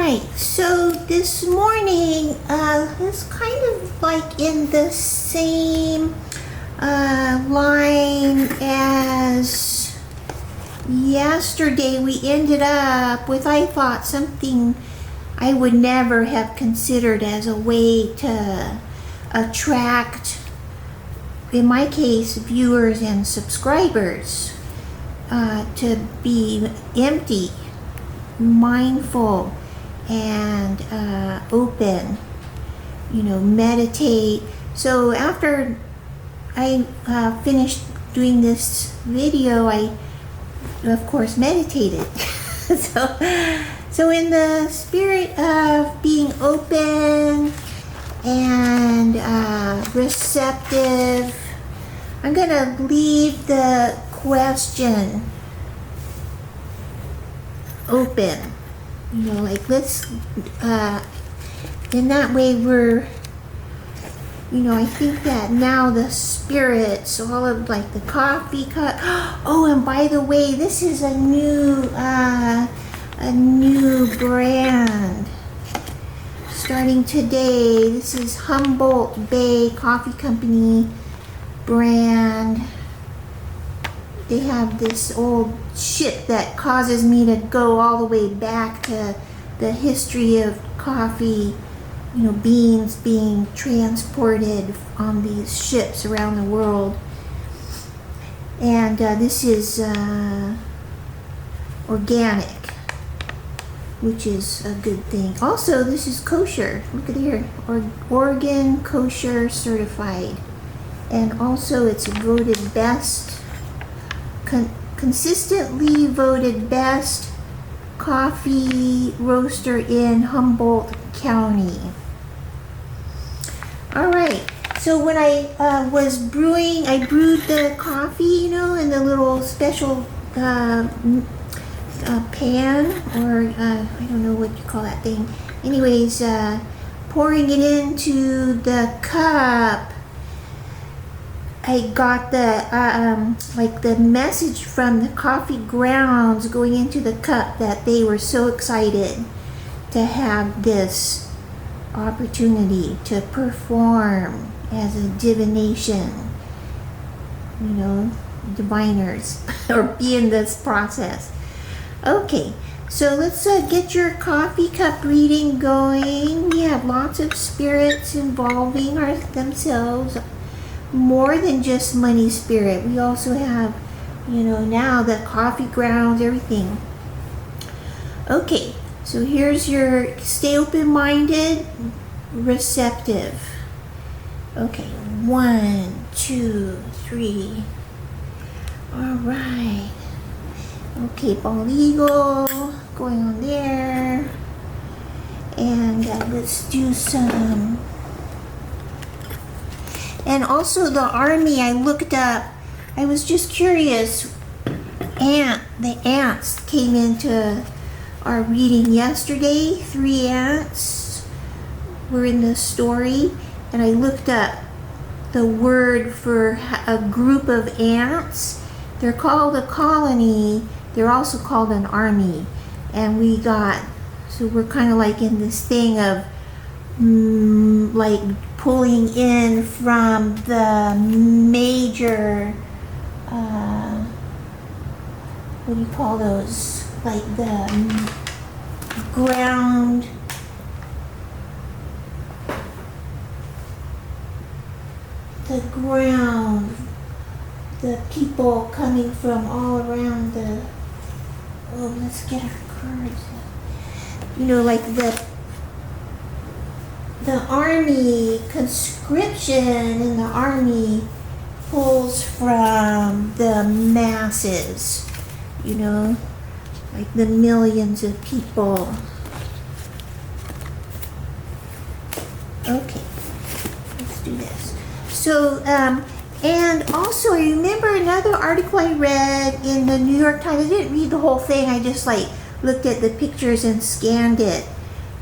right, so this morning, it's kind of like in the same line as yesterday. We ended up with, I thought, something I would never have considered as a way to attract, in my case, viewers and subscribers, to be empty, mindful, and open, meditate. So after I finished doing this video, I of course meditated. so in the spirit of being open and receptive, I'm gonna leave the question open. Let's in that way we're, I think that now the spirits, all of like the coffee cup. Oh, and by the way, this is a new brand starting today. This is Humboldt Bay Coffee Company brand. They have this old ship that causes me to go all the way back to the history of coffee, beans being transported on these ships around the world. And this is organic, which is a good thing. Also, this is kosher. Look at here, Oregon kosher certified. And also it's voted best, consistently voted best coffee roaster in Humboldt County. All right, so when I was brewing, I brewed the coffee, in the little special pan, or I don't know what you call that thing. Anyways, pouring it into the cup, I got the message from the coffee grounds going into the cup that they were so excited to have this opportunity to perform as a divination, diviners, or be in this process. Okay, so let's get your coffee cup reading going. We have lots of spirits involving themselves. More than just money spirit. We also have, now the coffee grounds, everything. Okay, so here's your stay open-minded, receptive. Okay, 1, 2, 3. All right. Okay, bald eagle going on there. And let's do some. And also the army, I looked up. I was just curious. The ants came into our reading yesterday. 3 ants were in the story. And I looked up the word for a group of ants. They're called a colony. They're also called an army. And so we're kind of like in this thing of like pulling in from the major, what do you call those? Like the ground, the people coming from all around let's get our cards. Like the army conscription in the army pulls from the masses, like the millions of people. Okay, let's do this. So, and also I remember another article I read in the New York Times. I didn't read the whole thing. I just looked at the pictures and scanned it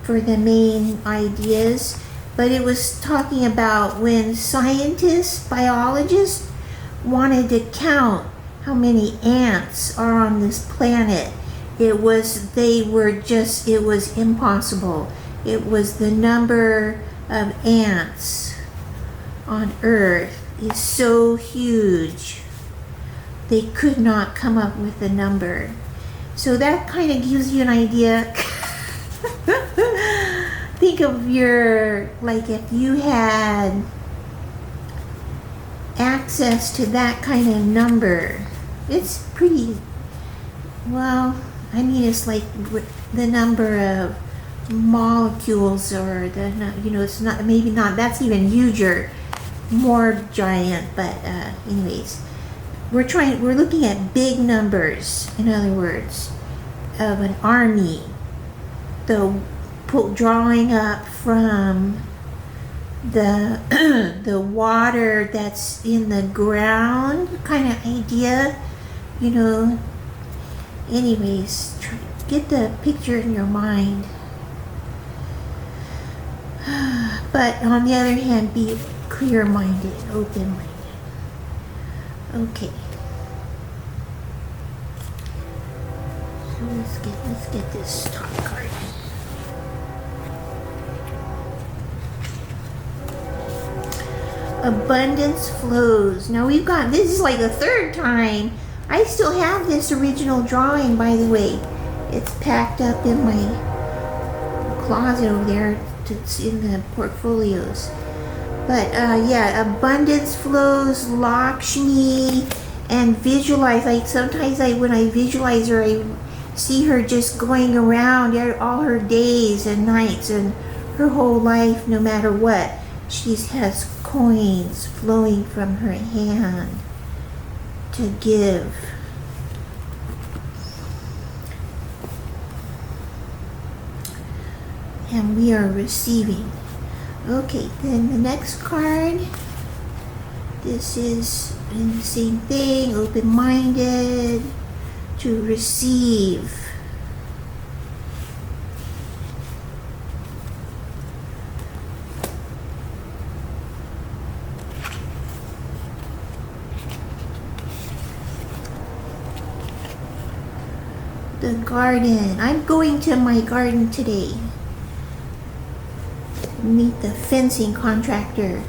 for the main ideas, but it was talking about when scientists, biologists wanted to count how many ants are on this planet, it was impossible. It was the number of ants on Earth is so huge, they could not come up with a number. So that kind of gives you an idea. Think of if you had access to that kind of number, it's pretty, it's like the number of molecules, or it's not, maybe not, that's even huger, more giant, but anyways, we're looking at big numbers, in other words, of an army, drawing up from the water that's in the ground kind of idea, anyways, get the picture in your mind. But on the other hand, be clear-minded, open-minded. Okay. So let's get this top card. Abundance flows. Now this is like the third time. I still have this original drawing, by the way. It's packed up in my closet over there. It's in the portfolios. But abundance flows, Lakshmi, and visualize. Like sometimes when I visualize her, I see her just going around all her days and nights and her whole life, no matter what. She has coins flowing from her hand to give. And we are receiving. Okay, then the next card. This is in the same thing, open-minded, to receive. The garden. I'm going to my garden today. Meet the fencing contractor.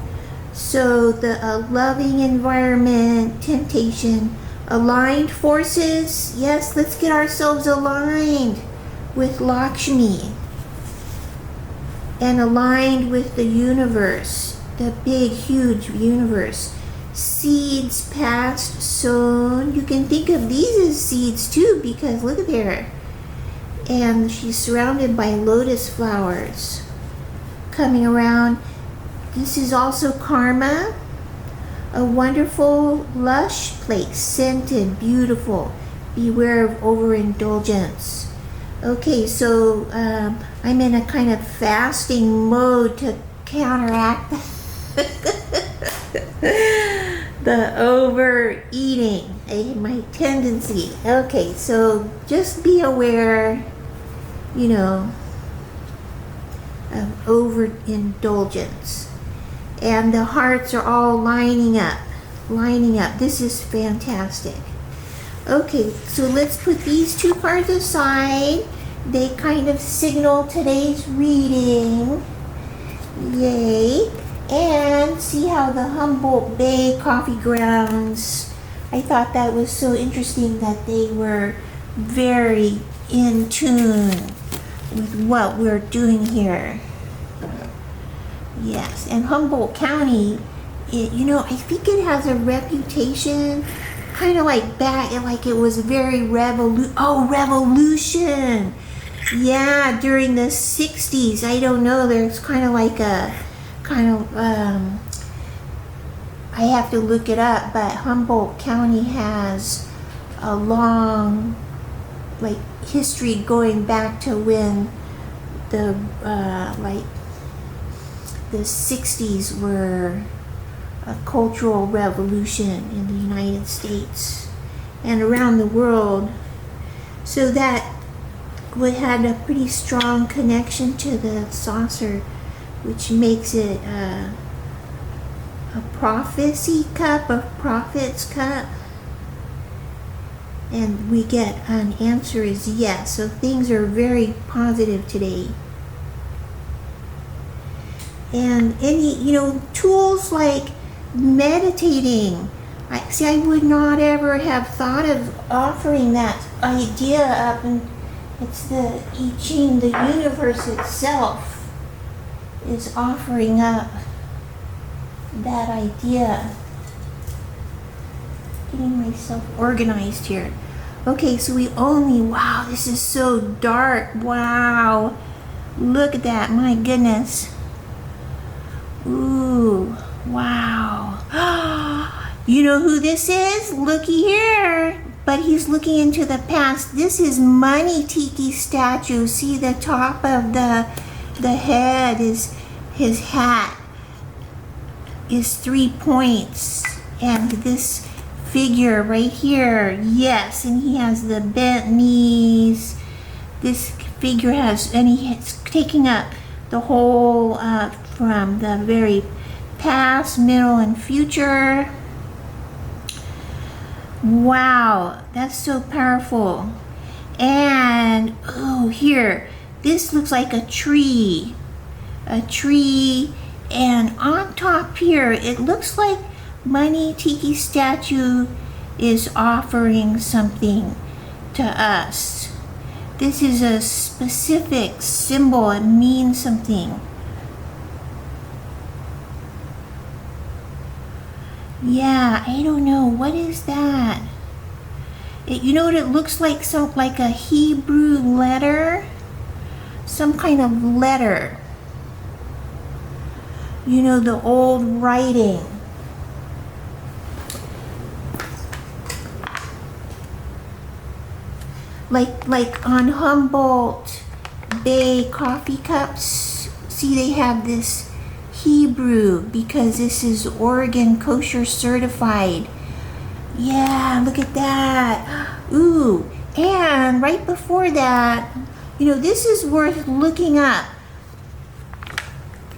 So a loving environment, temptation, aligned forces. Yes, let's get ourselves aligned with Lakshmi and aligned with the universe, the big, huge universe. Seeds past sown. You can think of these as seeds too, because look at there. And she's surrounded by lotus flowers coming around. This is also karma, a wonderful, lush place, scented, beautiful. Beware of overindulgence. Okay, so I'm in a kind of fasting mode to counteract the overeating, my tendency. Okay, so just be aware, of overindulgence. And the hearts are all lining up. This is fantastic. Okay, so let's put these two cards aside. They kind of signal today's reading. Yay. And see how the Humboldt Bay coffee grounds, I thought that was so interesting that they were very in tune with what we're doing here. Yes, and Humboldt County, I think it has a reputation, kind of like it was very revolution. Yeah, during the 60s, I don't know, there's kind of like I have to look it up, but Humboldt County has a long history going back to when the 60s were a cultural revolution in the United States and around the world. So that had a pretty strong connection to the saucer, which makes it a prophecy cup, a prophet's cup. And we get an answer is yes. So things are very positive today. And any, tools like meditating. I would not ever have thought of offering that idea up. And it's the I Ching, the universe itself is offering up that idea. Getting myself organized here. Okay, so wow, this is so dark. Wow. Look at that, my goodness. Ooh, wow. You know who this is? Looky here. But he's looking into the past. This is Money Tiki Statue. See the top of the head is his hat is 3 points. And this figure right here, yes, and he has the bent knees. This figure has, and he's taking up the whole from the very past, middle, and future. Wow, that's so powerful. And here, this looks like a tree, and on top here, it looks like Money Tiki Statue is offering something to us. This is a specific symbol. It means something. Yeah, I don't know. What is that? You know what it looks like? Like a Hebrew letter? Some kind of letter. The old writing. Like on Humboldt Bay coffee cups, see they have this Hebrew because this is Oregon kosher certified. Yeah, look at that. Ooh, and right before that, this is worth looking up.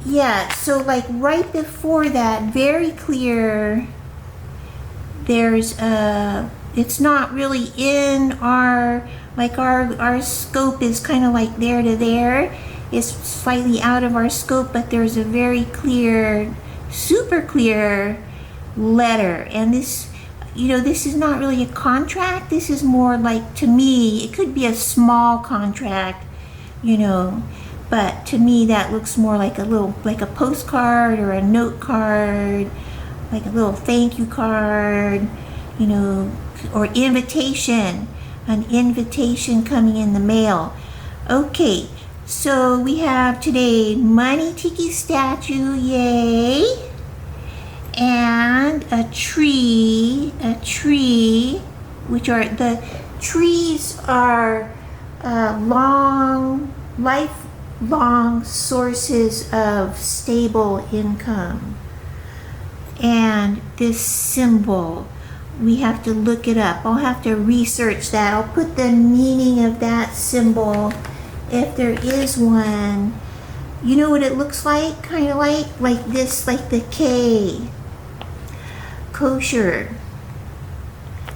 Yeah, so like right before that, very clear, there's it's not really in our scope is kind of like there to there. It's slightly out of our scope, but there's a very clear, super clear letter. And this, this is not really a contract. This is more like, to me, it could be a small contract, but to me that looks more like a postcard or a note card, like a little thank you card, or invitation, an invitation coming in the mail. Okay, so we have today Money Tiki Statue, yay, and a tree, which are, the trees are lifelong sources of stable income. And this symbol, we have to look it up. I'll have to research that. I'll put the meaning of that symbol, if there is one. You know what it looks like? Kind of like this, like the K. Kosher.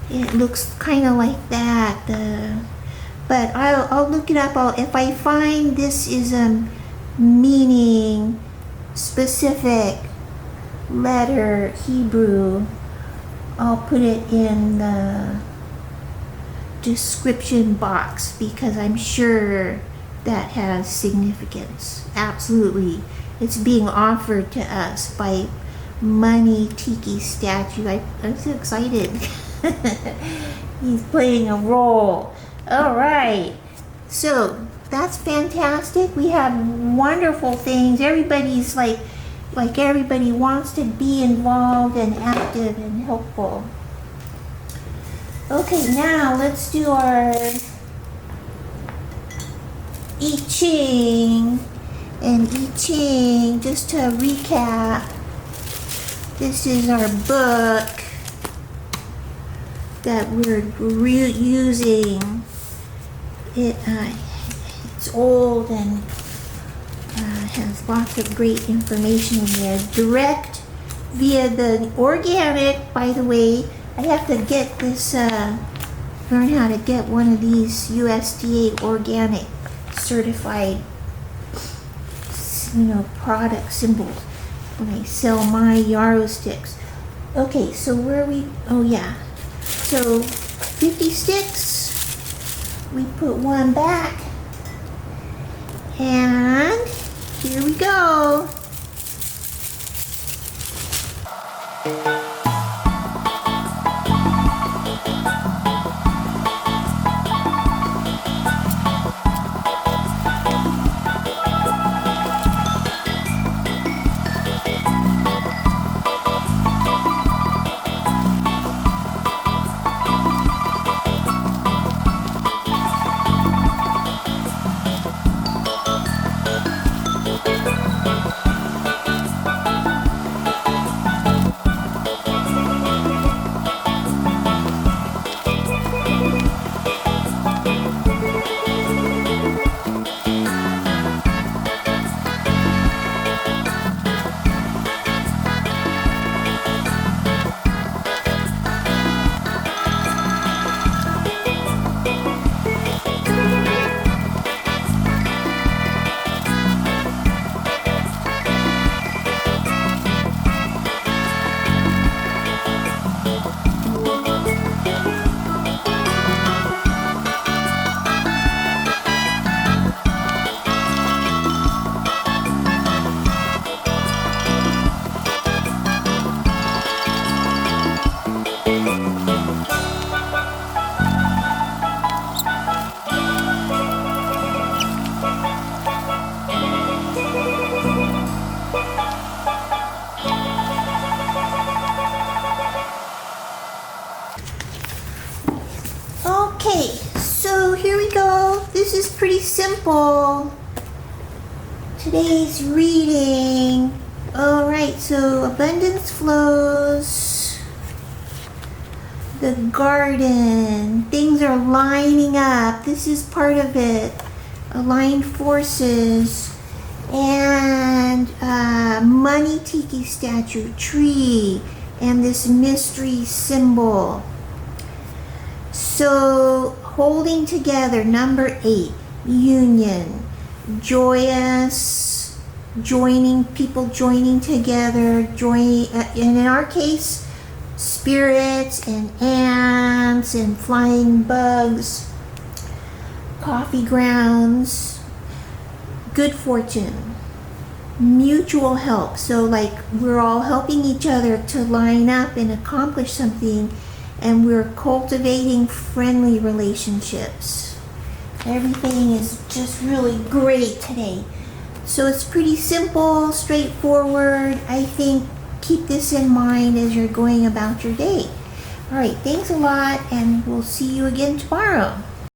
It looks kind of like that. But I'll look it up. If I find this is a meaning, specific letter, Hebrew, I'll put it in the description box because I'm sure that has significance. Absolutely. It's being offered to us by Money Tiki Statue. I'm so excited. He's playing a role. All right. So that's fantastic. We have wonderful things. Everybody's like everybody wants to be involved and active and helpful. Okay, now let's do our I Ching. And I Ching, just to recap, this is our book that we're using. It's old and has lots of great information in there. Direct via the organic, by the way. I have to get this learn how to get one of these USDA organic certified, product symbols when I sell my yarrow sticks. Okay, so where are we? Oh yeah. So 50 sticks. We put one back. And here we go. Okay, so here we go. This is pretty simple. Today's reading. Alright, so abundance flows. The garden. Things are lining up. This is part of it. Aligned forces. And money tiki statue, tree, and this mystery symbol. So, holding together, number 8, union, joyous, people joining together, and in our case, spirits and ants and flying bugs, coffee grounds, good fortune, mutual help. So like we're all helping each other to line up and accomplish something. And we're cultivating friendly relationships. Everything is just really great today. So it's pretty simple, straightforward. I think keep this in mind as you're going about your day. All right, thanks a lot, and we'll see you again tomorrow.